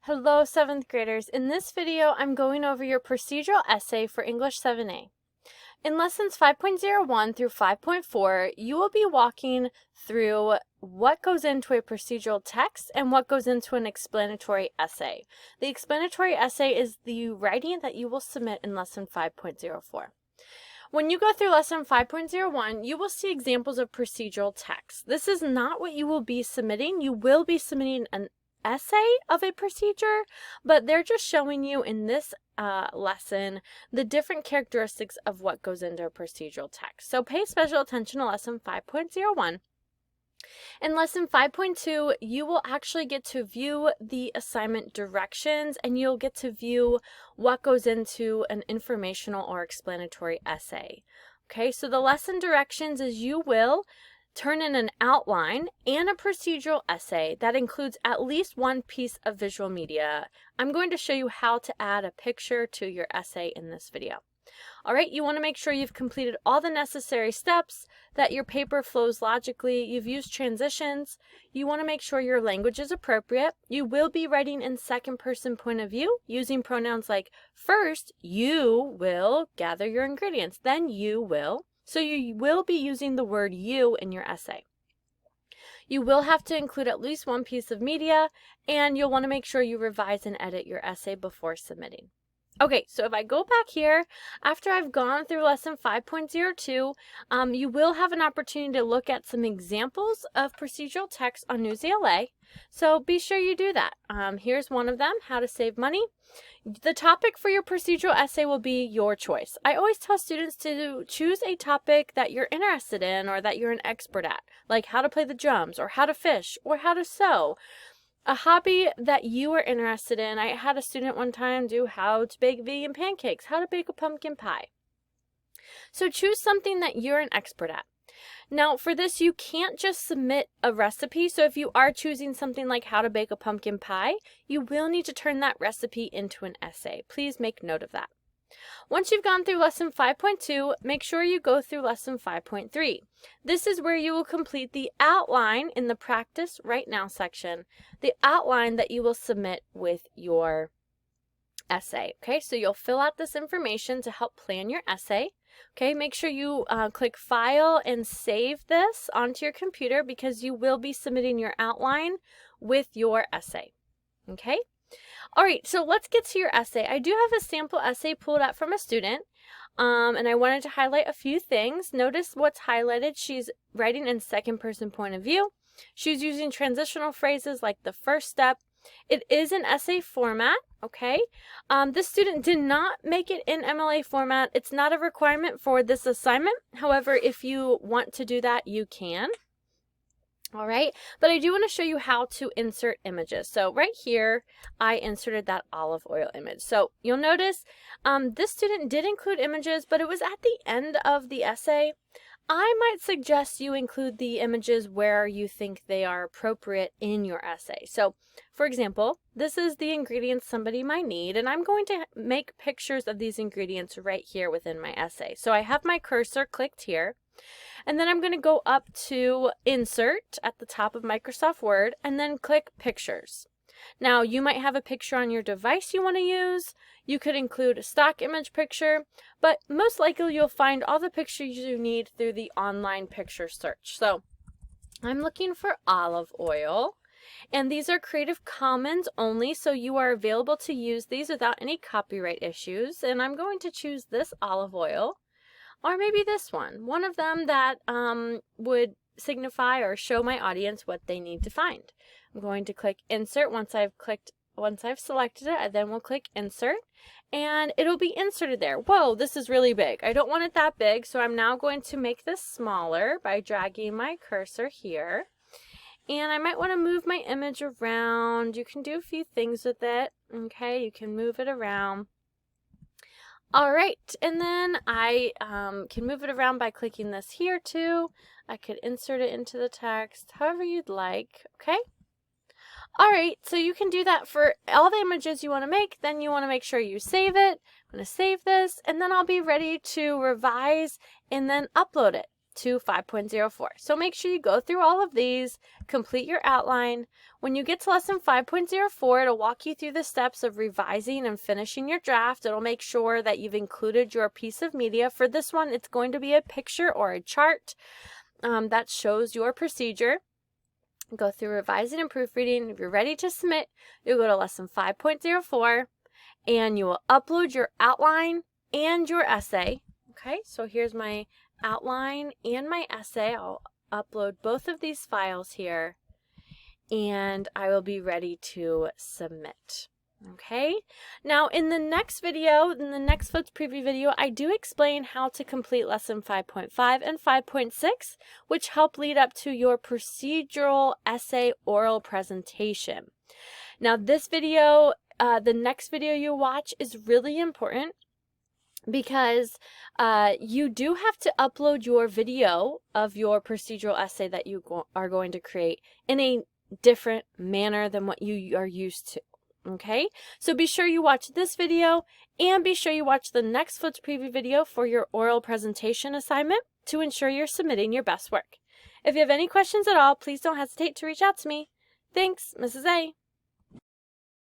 Hello, 7th graders. In this video, I'm going over your procedural essay for English 7A. In lessons 5.01 through 5.4, you will be walking through what goes into a procedural text and what goes into an explanatory essay. The explanatory essay is the writing that you will submit in lesson 5.04. When you go through lesson 5.01, you will see examples of procedural text. This is not what you will be submitting. You will be submitting an essay of a procedure, but they're just showing you in this lesson the different characteristics of what goes into a procedural text. So pay special attention to lesson 5.01. In lesson 5.2, you will actually get to view the assignment directions and you'll get to view what goes into an informational or explanatory essay. Okay, so the lesson directions is you will turn in an outline and a procedural essay that includes at least one piece of visual media. I'm going to show you how to add a picture to your essay in this video. All right, you want to make sure you've completed all the necessary steps, that your paper flows logically, you've used transitions, you want to make sure your language is appropriate. You will be writing in second person point of view using pronouns like first, you will gather your ingredients, then you will. So you will be using the word you in your essay. You will have to include at least one piece of media, and you'll want to make sure you revise and edit your essay before submitting. Okay, so if I go back here, after I've gone through lesson 5.02, you will have an opportunity to look at some examples of procedural text on Newsy.LA. So be sure you do that. Here's one of them, how to save money. The topic for your procedural essay will be your choice. I always tell students to choose a topic that you're interested in or that you're an expert at, like how to play the drums or how to fish or how to sew. A hobby that you are interested in. I had a student one time do how to bake vegan pancakes, how to bake a pumpkin pie. So choose something that you're an expert at. Now for this, you can't just submit a recipe. So if you are choosing something like how to bake a pumpkin pie, you will need to turn that recipe into an essay. Please make note of that. Once you've gone through lesson 5.2, make sure you go through lesson 5.3. This is where you will complete the outline in the practice right now section, the outline that you will submit with your essay. Okay, so you'll fill out this information to help plan your essay. Okay, make sure you click file and save this onto your computer because you will be submitting your outline with your essay. Okay. All right, so let's get to your essay. I do have a sample essay pulled out from a student, and I wanted to highlight a few things. Notice what's highlighted. She's writing in second person point of view. She's using transitional phrases like the first step. It is an essay format, okay? This student did not make it in MLA format. It's not a requirement for this assignment. However, if you want to do that, you can. All right, but I do want to show you how to insert images. So right here, I inserted that olive oil image. So you'll notice this student did include images, but it was at the end of the essay. I might suggest you include the images where you think they are appropriate in your essay. So for example, this is the ingredients somebody might need, and I'm going to make pictures of these ingredients right here within my essay. So I have my cursor clicked here. And then I'm going to go up to Insert at the top of Microsoft Word and then click Pictures. Now you might have a picture on your device you want to use. You could include a stock image picture, but most likely you'll find all the pictures you need through the online picture search. So I'm looking for olive oil, and these are Creative Commons only, so you are available to use these without any copyright issues. And I'm going to choose this olive oil. Or maybe this one of them that would signify or show my audience what they need to find. I'm going to click Insert. Once I've selected it, I then will click Insert, and it'll be inserted there. Whoa, this is really big. I don't want it that big, so I'm now going to make this smaller by dragging my cursor here. And I might want to move my image around. You can do a few things with it. Okay, you can move it around. All right, and then I can move it around by clicking this here too. I could insert it into the text, however you'd like, okay? All right, so you can do that for all the images you want to make. Then you want to make sure you save it. I'm going to save this, and then I'll be ready to revise and then upload it. to 5.04. So make sure you go through all of these, complete your outline. When you get to lesson 5.04, it'll walk you through the steps of revising and finishing your draft. It'll make sure that you've included your piece of media. For this one, it's going to be a picture or a chart that shows your procedure. Go through revising and proofreading. If you're ready to submit, you'll go to lesson 5.04 and you will upload your outline and your essay. Okay, so here's my outline and my essay. I'll upload both of these files here and I will be ready to submit. Okay, now in the next video, in the next Flipped Preview video, I do explain how to complete lesson 5.5 and 5.6, which help lead up to your procedural essay oral presentation. Now this video, the next video you watch is really important because you do have to upload your video of your procedural essay that you are going to create in a different manner than what you are used to. Okay, so be sure you watch this video and be sure you watch the next Flipped Preview video for your oral presentation assignment to ensure you're submitting your best work. If you have any questions at all, please don't hesitate to reach out to me. Thanks, Mrs. A.